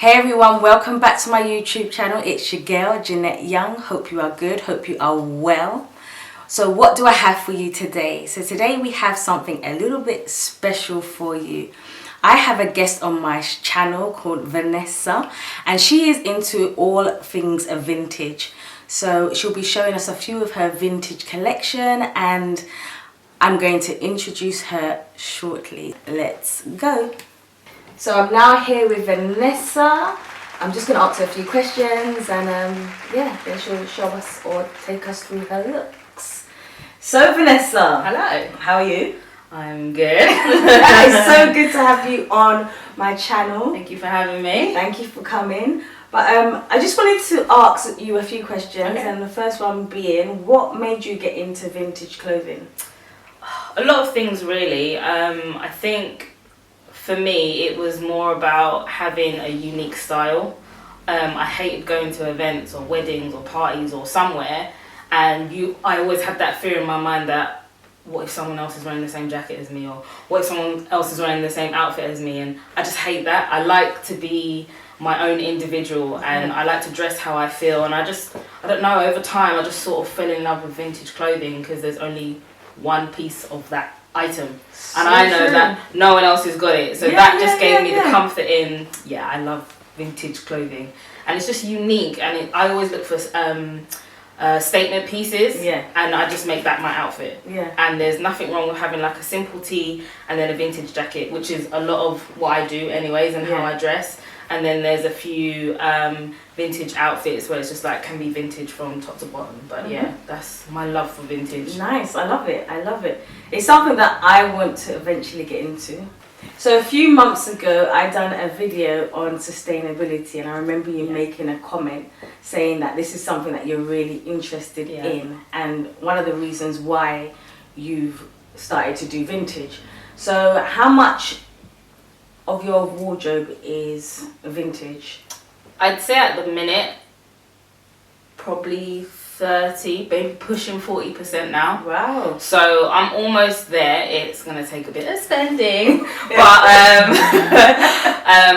Hey everyone, welcome back to my YouTube channel. It's your girl, Jeanette Young. Hope you are good, hope you are well. So what do I have for you today? So today we have something a little bit special for you. I have a guest on my channel called Vanessa, and she is into all things vintage. So she'll be showing us a few of her vintage collection, and I'm going to introduce her shortly. Let's go. So I'm now here with Vanessa. I'm just going to answer a few questions and yeah, then she'll show us or take us through her looks. So Vanessa. Hello. How are you? I'm good. It's so good to have you on my channel. Thank you for having me. Thank you for coming. But I just wanted to ask you a few questions, and the first one being, what made you get into vintage clothing? A lot of things really. I think for me it was more about having a unique style. I hated going to events or weddings or parties or somewhere, and I always had that fear in my mind that what if someone else is wearing the same jacket as me, or what if someone else is wearing the same outfit as me, and I just hate that. I like to be my own individual, and I like to dress how I feel, and I don't know, over time I just sort of fell in love with vintage clothing because there's only one piece of that item, and I know that no one else has got it, so that just gave me the comfort in, I love vintage clothing, and it's just unique, and I always look for statement pieces, and I just make that my outfit, and there's nothing wrong with having like a simple tee and then a vintage jacket, which is a lot of what I do anyways and how I dress. And then there's a few vintage outfits where it's just like can be vintage from top to bottom. But yeah, that's my love for vintage. Nice, I love it. I love it. It's something that I want to eventually get into. So a few months ago, I done a video on sustainability, and I remember you making a comment saying that this is something that you're really interested in, and one of the reasons why you've started to do vintage. So how much of your wardrobe is vintage? I'd say at the minute probably 30, maybe pushing 40% now. Wow. So I'm almost there. It's gonna take a bit of spending, but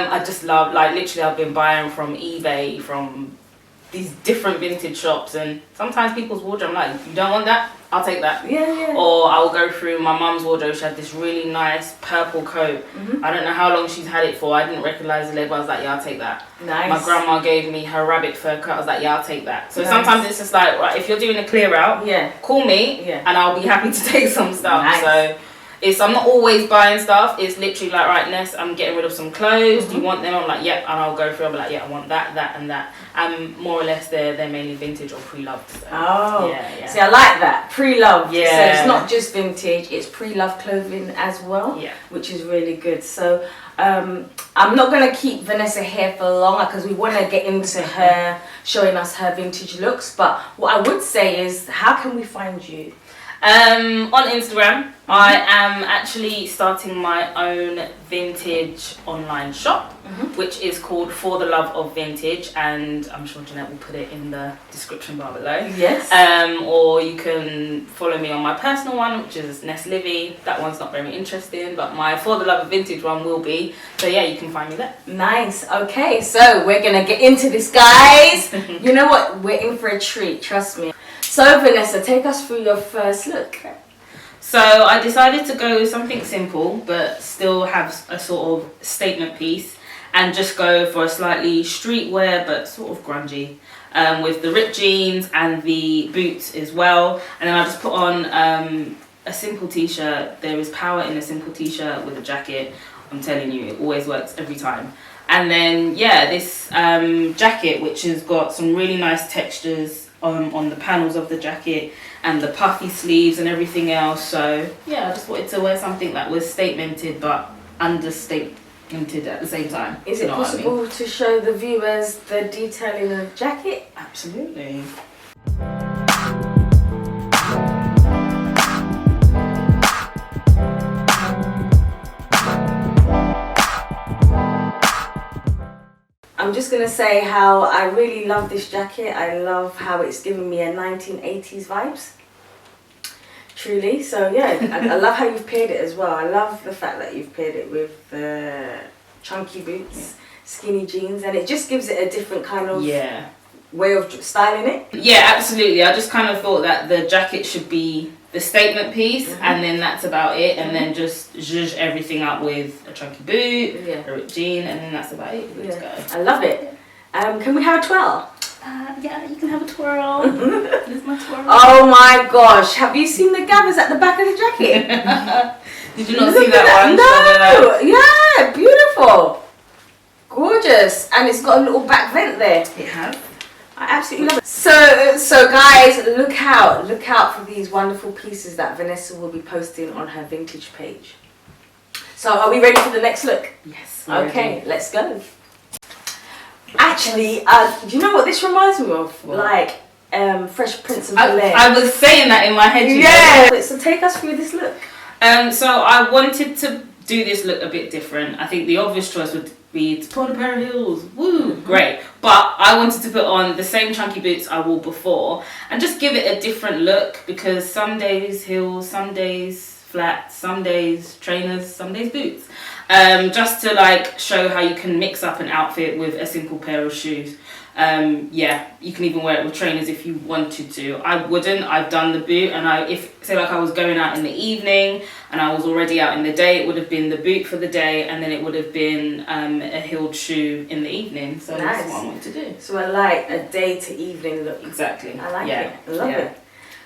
I just love, like, literally I've been buying from eBay, from these different vintage shops, and sometimes people's wardrobe, I'm like, you don't want that? I'll take that. Or I'll go through my mum's wardrobe. She had this really nice purple coat. I don't know how long she's had it for. I didn't recognise the label. I was like, yeah, I'll take that. Nice. My grandma gave me her rabbit fur coat. I was like, yeah, I'll take that. So sometimes it's just like, right, if you're doing a clear out, call me, and I'll be happy to take some stuff. So I'm not always buying stuff. It's literally like, right, Ness, I'm getting rid of some clothes. Do you want them? I'm like, yep. And I'll go through. I'll be like, yeah, I want that, that, and that. And more or less, they're mainly vintage or pre-loved. So. See, I like that, pre-loved. So it's not just vintage; it's pre-loved clothing as well. Which is really good. So I'm not gonna keep Vanessa here for long because we want to get into her showing us her vintage looks. But what I would say is, how can we find you? On Instagram. I am actually starting my own vintage online shop, which is called ForTheLoveOfVintage, and I'm sure Jeanette will put it in the description bar below. Yes. Or you can follow me on my personal one, which is Ness Livy. That one's not very interesting, but my ForTheLoveOfVintage one will be. So yeah, you can find me there. Nice. Okay, so we're gonna get into this, guys. You know what? We're in for a treat. Trust me. So Vanessa, take us through your first look. So I decided to go with something simple but still have a sort of statement piece, and just go for a slightly streetwear but sort of grungy, with the ripped jeans and the boots as well. And then I just put on a simple t-shirt. There is power in a simple t-shirt with a jacket. I'm telling you, it always works every time. And then this jacket, which has got some really nice textures on the panels of the jacket, and the puffy sleeves and everything else. So yeah, I just wanted to wear something that was statemented but understatemented at the same time. Is it possible to show the viewers the detailing of the jacket? Absolutely. I'm just going to say how I really love this jacket. I love how it's giving me a 1980s vibes. Truly. So yeah, I love how you've paired it as well. I love the fact that you've paired it with the chunky boots. skinny jeans, and it just gives it a different kind of Yeah. way of styling it. Yeah, absolutely. I just kind of thought that the jacket should be the statement piece, and then that's about it, and then just zhuzh everything up with a chunky boot, a ripped jean, and then that's about it. Let's go. I love it. Can we have a twirl? Yeah, you can have a twirl. Here's my twirl. Oh my gosh, have you seen the gathers at the back of the jacket? Did you not see that one? No! Yeah, beautiful. Gorgeous. And it's got a little back vent there. It has. I absolutely love it. So guys, look out for these wonderful pieces that Vanessa will be posting on her vintage page. So are we ready for the next look? Yes. Okay, let's go. Actually, do you know what this reminds me of? What? Like Fresh Prince of Bel-Air. I was saying that in my head. Yeah. So take us through this look. So I wanted to do this look a bit different. I think the obvious choice would be to put on a pair of heels. Woo, great. But I wanted to put on the same chunky boots I wore before and just give it a different look, because some days heels, some days flats, some days trainers, some days boots. Just to like show how you can mix up an outfit with a simple pair of shoes. Yeah, you can even wear it with trainers if you wanted to. I wouldn't. I've done the boot, and if say like I was going out in the evening and I was already out in the day, it would have been the boot for the day, and then it would have been a heeled shoe in the evening. So that's what I wanted to do. So I like a day to evening look. Exactly. I like it. I love it.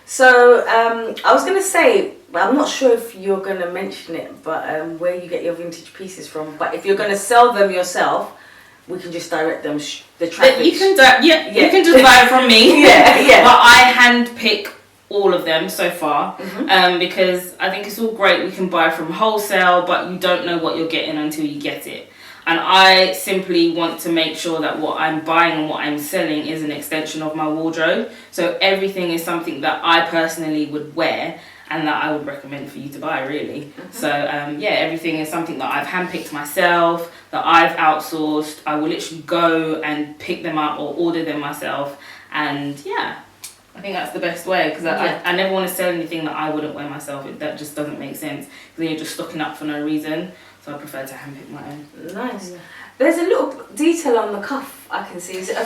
So I was gonna say, I'm not sure if you're gonna mention it, but where you get your vintage pieces from. But if you're gonna sell them yourself, we can just direct them the traffic. You can you can just buy it from me. yeah. But I hand pick all of them so far, because I think it's all great. We can buy from wholesale, but you don't know what you're getting until you get it. And I simply want to make sure that what I'm buying and what I'm selling is an extension of my wardrobe. So everything is something that I personally would wear and that I would recommend for you to buy, really. So yeah, everything is something that I've handpicked myself, that I've outsourced. I will literally go and pick them up or order them myself. And yeah, I think that's the best way, because I never want to sell anything that I wouldn't wear myself. That just doesn't make sense, because then you're just stocking up for no reason. So I prefer to handpick my own. Nice. Yeah. There's a little detail on the cuff I can see. Is it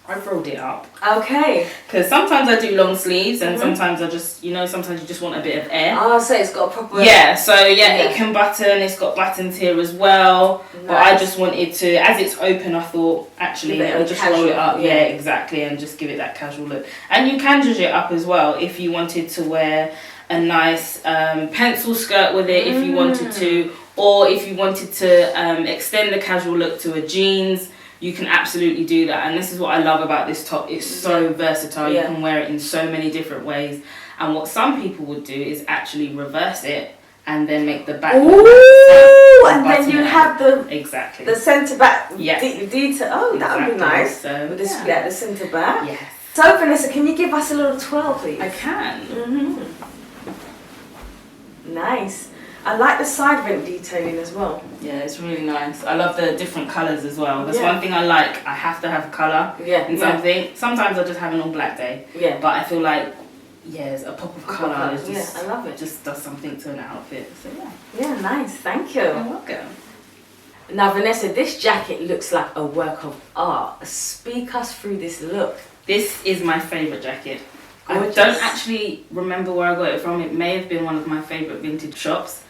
I rolled it up. Okay. Because sometimes I do long sleeves, and sometimes I just, sometimes you just want a bit of air. Oh, so it's got a proper... Yeah, so it can button. It's got buttons here as well. Nice. But I just wanted to, as it's open, I thought, actually, I'll just roll it up. Yeah, exactly, and just give it that casual look. And you can zhuzh it up as well if you wanted to wear a nice pencil skirt with it, if you wanted to, or if you wanted to extend the casual look to a jeans. You can absolutely do that, and this is what I love about this top. It's so versatile. You can wear it in so many different ways. And what some people would do is actually reverse it and then make the back. Ooh, and then you have the centre back detail. Oh, that would be nice. So with the centre back. Yes. So Vanessa, can you give us a little twirl, please? I can. Nice. I like the side vent detailing as well. Yeah, it's really nice. I love the different colours as well. That's one thing I like. I have to have a colour in something. Sometimes I just have an all black day. Yeah. But I feel like, it's a pop of colour. I love it. Just does something to an outfit. So yeah. Yeah, nice. Thank you. You're welcome. Now Vanessa, this jacket looks like a work of art. Speak us through this look. This is my favourite jacket. Gorgeous. I don't actually remember where I got it from. It may have been one of my favourite vintage shops.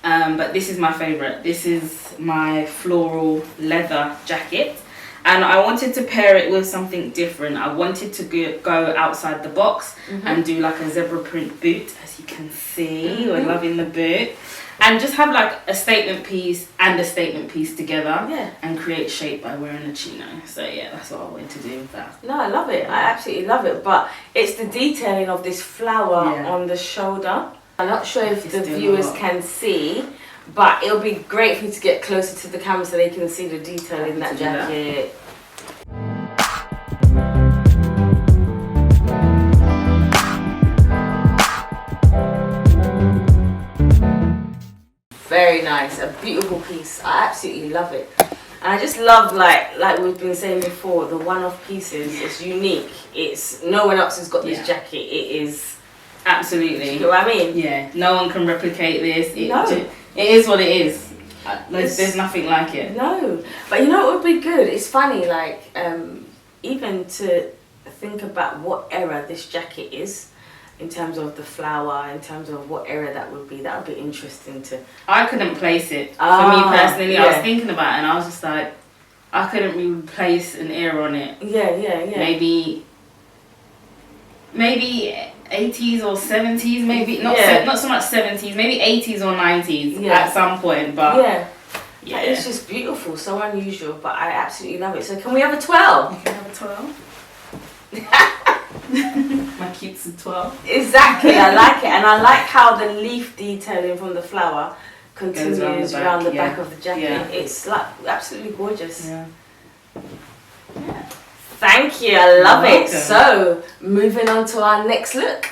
But this is my favourite. This is my floral leather jacket, and I wanted to pair it with something different. I wanted to go outside the box and do like a zebra print boot, as you can see. We're loving the boot, and just have like a statement piece and a statement piece together, and create shape by wearing a chino. So yeah, that's what I wanted to do with that. No, I love it. I absolutely love it. But it's the detailing of this flower on the shoulder. I'm not sure if the viewers can see, but it'll be great for you to get closer to the camera so they can see the detail in that jacket. Very nice, a beautiful piece. I absolutely love it. And I just love, like we've been saying before, the one-off pieces. It's unique. It's no one else has got this jacket. It is. Absolutely. You know what I mean? Yeah. No one can replicate this. It is what it is. There's nothing like it. No, but you know what would be good? It's funny, like even to think about what era this jacket is, in terms of the flower, in terms of what era that would be. That would be interesting to. I couldn't place it for me personally. I was thinking about it, and I was just like, I couldn't really place an era on it. Yeah. Maybe 80s or 70s, maybe not so much 70s, maybe 80s or 90s at some point, but yeah, it's just beautiful, so unusual, but I absolutely love it. So can we have a 12? You can have a 12. My cutes are 12. Exactly, I like it, and I like how the leaf detailing from the flower continues around the back of the jacket. Yeah. It's like absolutely gorgeous. Yeah. Thank you, I love You're it. welcome. So, moving on to our next look.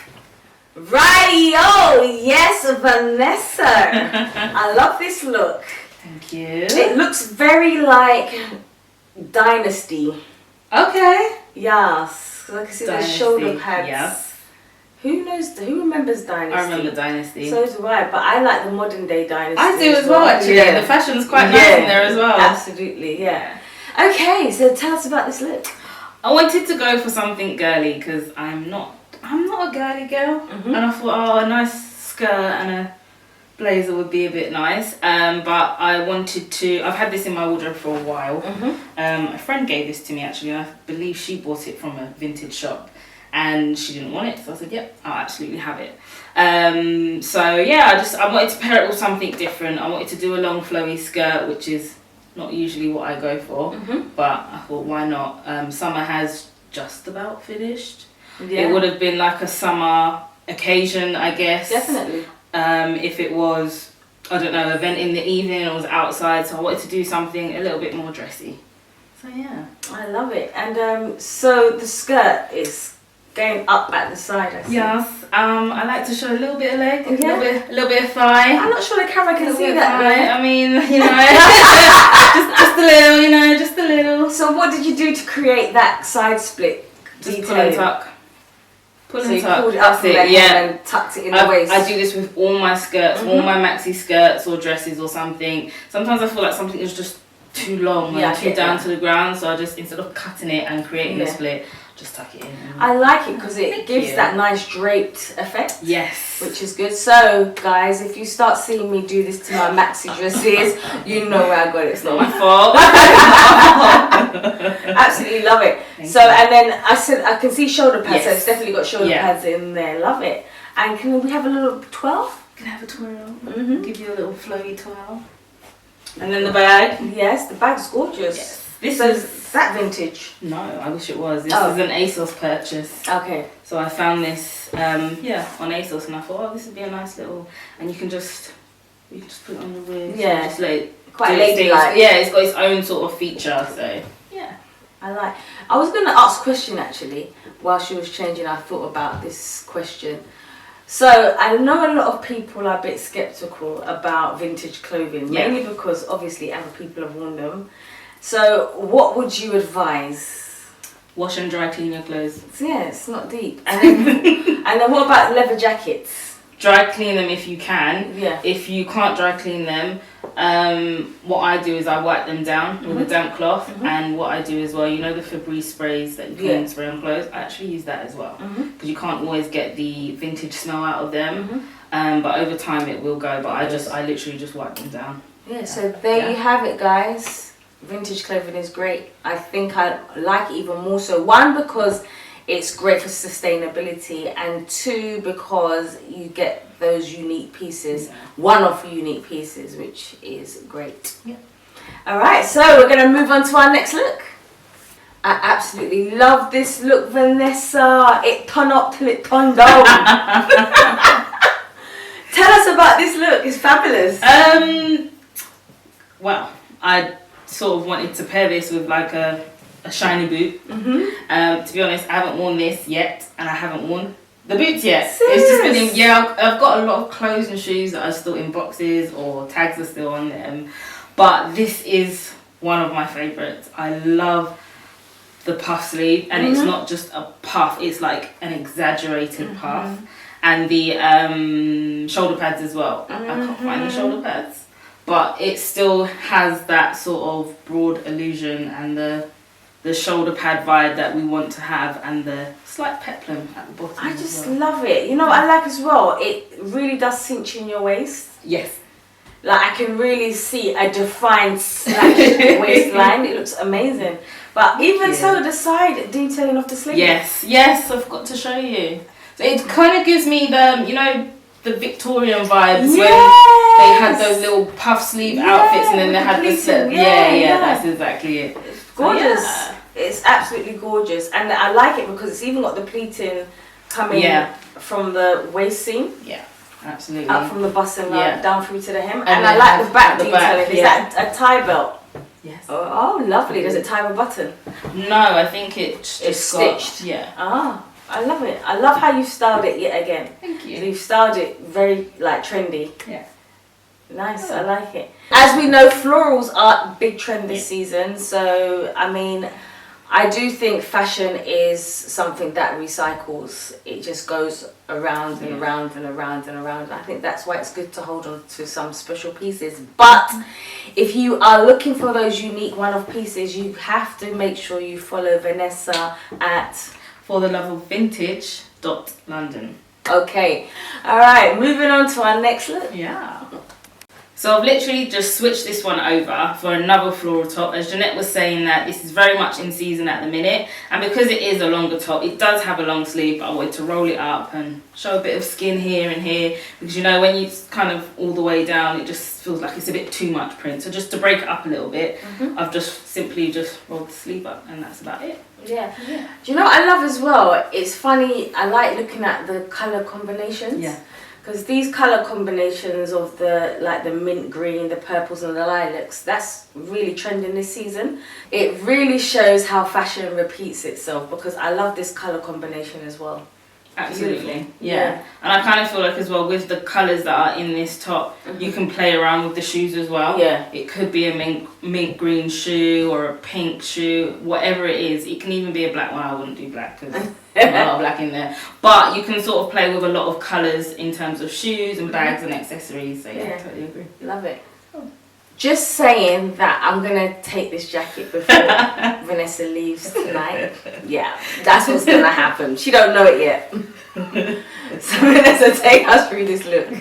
Righty-o, yes, Vanessa. I love this look. Thank you. It looks very like Dynasty. Okay. Yes, because I can see the shoulder pads. Yes. Who remembers Dynasty? I remember Dynasty. So do I, but I like the modern day Dynasty. I do as well, actually. Yeah. The fashion's quite nice in there as well. Absolutely, yeah. Okay, so tell us about this look. I wanted to go for something girly because I'm not a girly girl, and I thought, a nice skirt and a blazer would be a bit nice. But I wanted to. I've had this in my wardrobe for a while. A friend gave this to me actually, and I believe she bought it from a vintage shop, and she didn't want it, so I said, "Yep, I'll absolutely have it." So yeah, I wanted to pair it with something different. I wanted to do a long flowy skirt, which is not usually what I go for, but I thought, why not? Summer has just about finished. It would have been like a summer occasion, I guess. Definitely. If it was, I don't know, event in the evening or was outside, so I wanted to do something a little bit more dressy. So yeah. I love it. And so the skirt is going up at the side, I see. Yes. I like to show a little bit of leg, a little bit of thigh. I'm not sure the camera can see that, right? I mean, just a little. So what did you do to create that side split? Just pull and tuck. Pull So and you tuck. pulled it up from the hem and tucked it in the waist. I do this with all my skirts, all my maxi skirts or dresses or something. Sometimes I feel like something is just too long and too down to the ground, so I just, instead of cutting it and creating a split, just tuck it in. I like it because it gives that nice draped effect. Yes. Which is good. So, guys, if you start seeing me do this to my maxi dresses, you know where I got it. It's not my fault. Absolutely love it. Thank you. And then I can see shoulder pads, so Yes. it's definitely got shoulder pads in there. Love it. And can we have a little 12? Can I have a twirl? Give you a little flowy twirl. And then the bag. Yes, the bag's gorgeous. Yes. This is that vintage? No, I wish it was. This is an ASOS purchase. Okay. So I found this, on ASOS, and I thought, this would be a nice little, and you can just put it on the wrist. Yeah. Just let it quite ladylike. Yeah, it's got its own sort of feature. So yeah. I was going to ask a question actually while she was changing. I thought about this question. So I know a lot of people are a bit skeptical about vintage clothing, mainly because obviously other people have worn them. So what would you advise? Wash and dry clean your clothes. So yeah, it's not deep. And then what about leather jackets? Dry clean them if you can. Yeah. If you can't dry clean them, what I do is I wipe them down with a damp cloth, and what I do as well, you know the Febreze sprays that you can spray on clothes, I actually use that as well, because you can't always get the vintage smell out of them, but over time it will go, but I literally just wipe them down. Yeah, so there you have it, guys. Vintage clothing is great. I think I like it even more so. One, because it's great for sustainability, and two, because you get those unique pieces, one-off unique pieces, which is great. Yeah. All right, so we're going to move on to our next look. I absolutely love this look, Vanessa. It turned up till it turned down. Tell us about this look. It's fabulous. Well, I sort of wanted to pair this with like a shiny boot. To be honest, I haven't worn this yet, and I haven't worn the boots yet. Serious? It's just been I've got a lot of clothes and shoes that are still in boxes or tags are still on them, but this is one of my favourites. I love the puff sleeve, and it's not just a puff, it's like an exaggerated puff, and the shoulder pads as well. I can't find the shoulder pads, but it still has that sort of broad illusion and the shoulder pad vibe that we want to have, and the slight peplum at the bottom. I just love it. You know what I like as well? It really does cinch in your waist. Yes. Like I can really see a defined snatched waistline. It looks amazing. But even so, the side detailing of the sleeve. Yes, I've got to show you. So it kind of gives me the Victorian vibes when they had those little puff sleeve outfits, and then they had the slip. Yeah, that's exactly it. It's gorgeous. It's absolutely gorgeous, and I like it because it's even got the pleating coming from the waist seam. Yeah, absolutely. Up from the bust and down through to the hem, and I like the back detailing. Is that a tie belt? Yes. Oh, lovely. Does it tie with a button? No, I think it's stitched. Yeah. Ah, I love it. I love how you've styled it yet again. Thank you. So you've styled it very trendy. Yeah. Nice, I like it. As we know, florals are big trend this season. So, I mean, I do think fashion is something that recycles. It just goes around and around and around and around. I think that's why it's good to hold on to some special pieces. But if you are looking for those unique one-off pieces, you have to make sure you follow Vanessa at ForTheLoveOfVintage.London. Okay, all right, moving on to our next look. Yeah. So I've literally just switched this one over for another floral top. As Jeanette was saying, that this is very much in season at the minute, and because it is a longer top, it does have a long sleeve, but I wanted to roll it up and show a bit of skin here and here, because you know when you kind of all the way down, it just feels like it's a bit too much print. So just to break it up a little bit, I've just simply rolled the sleeve up, and that's about it. Yeah. Do you know what I love as well? It's funny, I like looking at the colour combinations. Yeah. Because these colour combinations of the mint green, the purples and the lilacs, that's really trending this season. It really shows how fashion repeats itself, because I love this colour combination as well. Absolutely, yeah. And I kind of feel like as well, with the colours that are in this top, you can play around with the shoes as well. Yeah. It could be a mint green shoe or a pink shoe, whatever it is. It can even be a black one. I wouldn't do black because there's a lot of black in there. But you can sort of play with a lot of colours in terms of shoes and bags and accessories. So yeah, I totally agree. Love it. Just saying that I'm going to take this jacket before Vanessa leaves tonight. Yeah, that's what's going to happen. She don't know it yet. So Vanessa, take us through this look.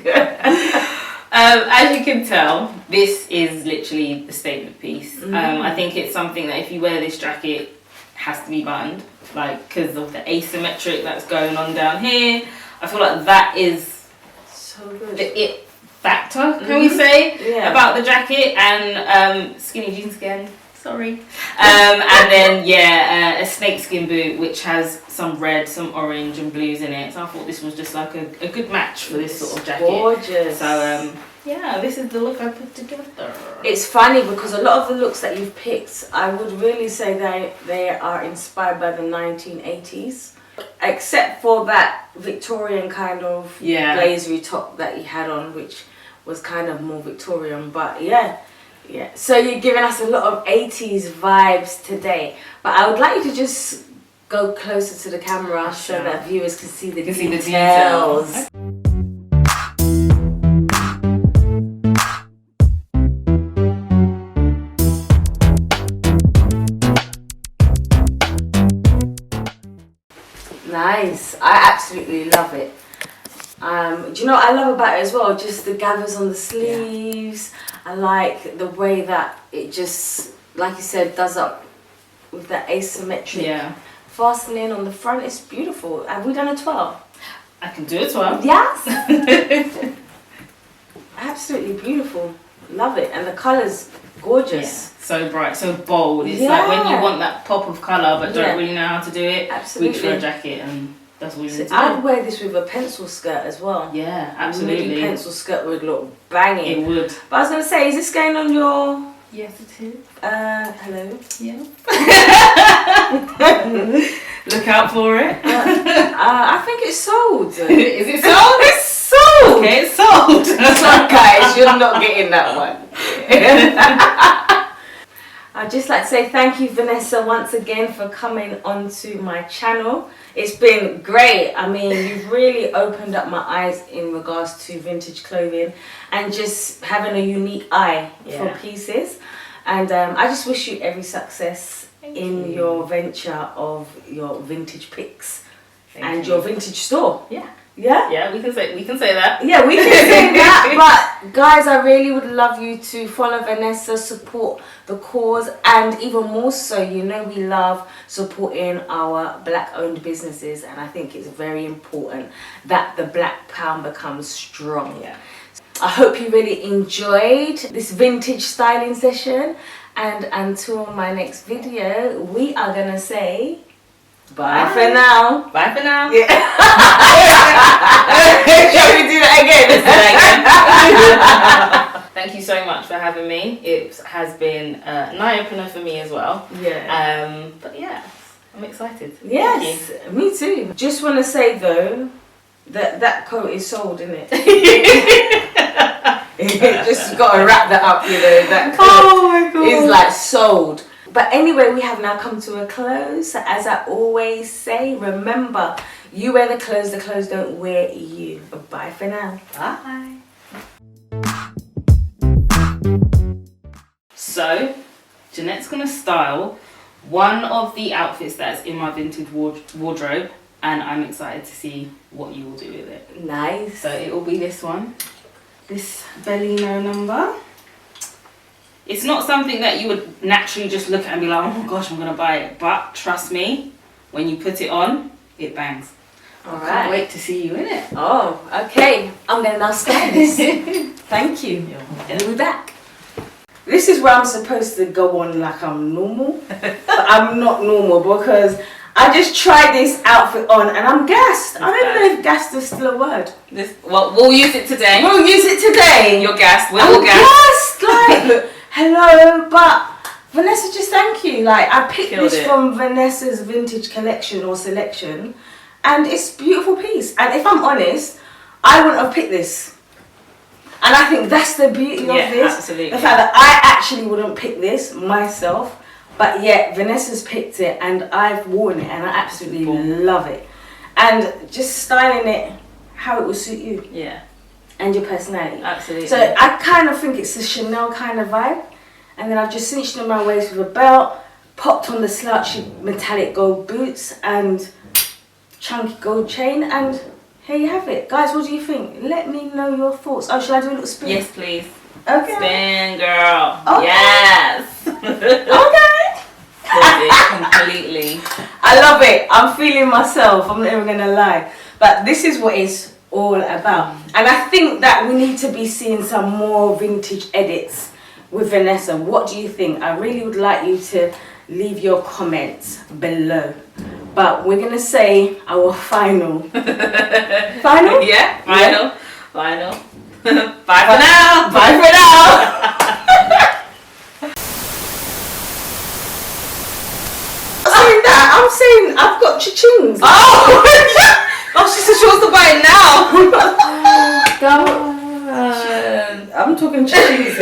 As you can tell, this is literally the statement piece. I think it's something that if you wear this jacket, it has to be buttoned. Like, because of the asymmetric that's going on down here. I feel like that is so good. The it factor, can we say, about the jacket. And skinny jeans again, sorry. And then a snakeskin boot which has some red, some orange and blues in it. So I thought this was just like a good match for this sort of jacket. Gorgeous. So yeah, this is the look I put together. It's funny because a lot of the looks that you've picked, I would really say they are inspired by the 1980s. Except for that Victorian kind of blazery top that you had on, which was kind of more Victorian, but yeah. So you're giving us a lot of 80s vibes today, but I would like you to just go closer to the camera so that viewers can see the details. Nice. I absolutely love it. Do you know what I love about it as well? Just the gathers on the sleeves. I like the way that it just, like you said, does up with that asymmetric fastening on the front. It's beautiful. Have we done a 12? I can do a 12. Yes. Absolutely beautiful. Love it. And the colours, gorgeous. So bright, so bold. It's like when you want that pop of colour but don't really know how to do it, reach for a jacket and that's all you need to do. I'd wear this with a pencil skirt as well. Yeah, absolutely. Midi pencil skirt would look banging. It would. But I was going to say, is this going on your... Yes, it is. Hello? Yeah. Look out for it. I think it's sold. Is it sold? It's sold! Okay, it's sold. Sorry guys, you're not getting that one. I'd just like to say thank you, Vanessa, once again for coming onto my channel. It's been great. I mean, you've really opened up my eyes in regards to vintage clothing and just having a unique eye for pieces. And I just wish you every success in your venture of your vintage picks and your vintage store. Yeah. Yeah? Yeah, we can say that. Yeah, we can say that. But guys, I really would love you to follow Vanessa, support the cause, and even more so, you know, we love supporting our black owned businesses, and I think it's very important that the black pound becomes strong. Yeah. I hope you really enjoyed this vintage styling session, and until my next video, we are gonna say bye for now. Bye for now. Yeah. Shall we do that again? Thank you so much for having me. It has been an eye-opener for me as well. Yeah. But yeah, I'm excited. Yes, me too. Just want to say though, that coat is sold, isn't it? Just got to wrap that up, you know. That coat is like sold. But anyway, we have now come to a close. As I always say, remember, you wear the clothes don't wear you. Bye for now. Bye. So, Jeanette's going to style one of the outfits that's in my vintage wardrobe, and I'm excited to see what you will do with it. Nice. So it will be this one, this Bellino number. It's not something that you would naturally just look at and be like, oh my gosh, I'm going to buy it. But trust me, when you put it on, it bangs. All I can't wait to see you in it. Oh, okay. I'm going to now style this. Thank you. We'll be back. This is where I'm supposed to go on like I'm normal. But I'm not normal because I just tried this outfit on and I'm gassed. I don't know if gassed is still a word. Well, we'll use it today. We'll use it today. You're gassed. We're I'm all gassed. Like, hello, but Vanessa, just thank you. Like, I picked this from Vanessa's vintage collection or selection, and it's a beautiful piece. And if I'm honest, I wouldn't have picked this. And I think that's the beauty of this. Absolutely. The fact that I actually wouldn't pick this myself, but yet Vanessa's picked it and I've worn it and I absolutely love it. And just styling it how it will suit you. Yeah. And your personality. Absolutely. So I kind of think it's a Chanel kind of vibe. And then I've just cinched in my waist with a belt, popped on the slouchy metallic gold boots and chunky gold chain, and here you have it. Guys, what do you think? Let me know your thoughts. Oh, should I do a little spin? Yes, please. Okay. Spin, girl. Okay. Yes. Okay. Completely. I love it. I'm feeling myself. I'm not even going to lie. But this is what it's all about. And I think that we need to be seeing some more vintage edits with Vanessa. What do you think? I really would like you to leave your comments below. But we're going to say our final. Final? Yeah, final. Yeah. Final. Bye for now. Bye for now. I'm saying I've got cha-chings. Oh! Oh, she said she wants to buy it now. I'm talking cha-chings.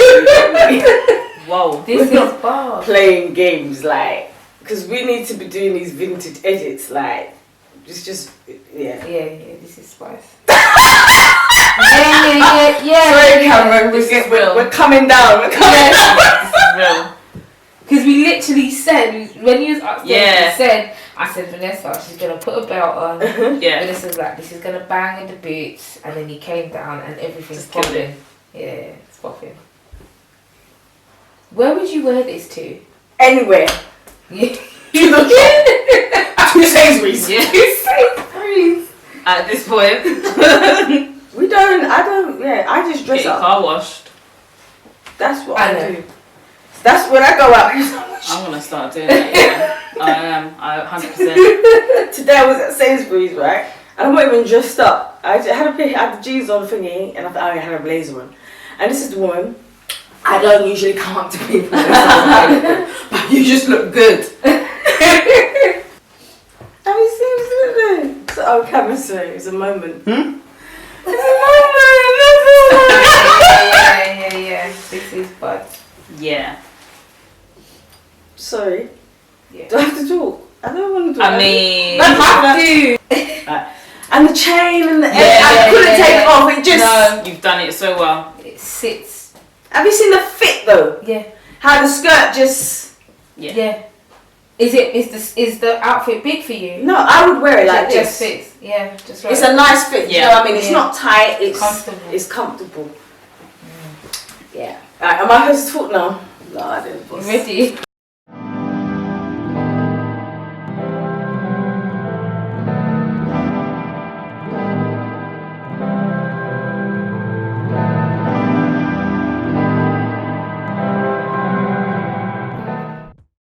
Whoa. This is playing games, like, because we need to be doing these vintage edits, like, it's just, yeah, this is spice. yeah. Sorry, Cameron, we're coming down. We're coming down. This is real. Because we literally said, when you was upstairs, I said, Vanessa, she's going to put a belt on. Vanessa's like, this is going to bang in the boots. And then he came down and everything's popping. Yeah, it's popping. Where would you wear this to? Anywhere. Yeah. To the shop. To Sainsbury's. Yeah. Sainsbury's. At this point. I just dress Get up. your car washed. That's what I do. That's when I go out. I'm going to start doing that, yeah. I am. 100%. Today I was at Sainsbury's, right? And I'm not even dressed up. I had the jeans on thingy, and I had a blazer on. And this is the woman. I don't usually come up to people, but you just look good. Have you seen this? Oh, camera, sorry, it's a moment. It's a moment. Yeah. This is bud. Yeah. Sorry. Yeah. Do I have to talk? I don't want to talk. I mean, You have to. And the chain and the I couldn't take it off. It just. No, you've done it so well. It sits. Have you seen the fit though? Yeah. How the skirt just. Yeah. Is the outfit big for you? No, I would wear it like It this. just fits. Yeah, just right. It's a nice fit. You know what I mean? It's not tight. It's comfortable. It's comfortable. Yeah. Alright, am I supposed to talk now? No, I didn't. Ready?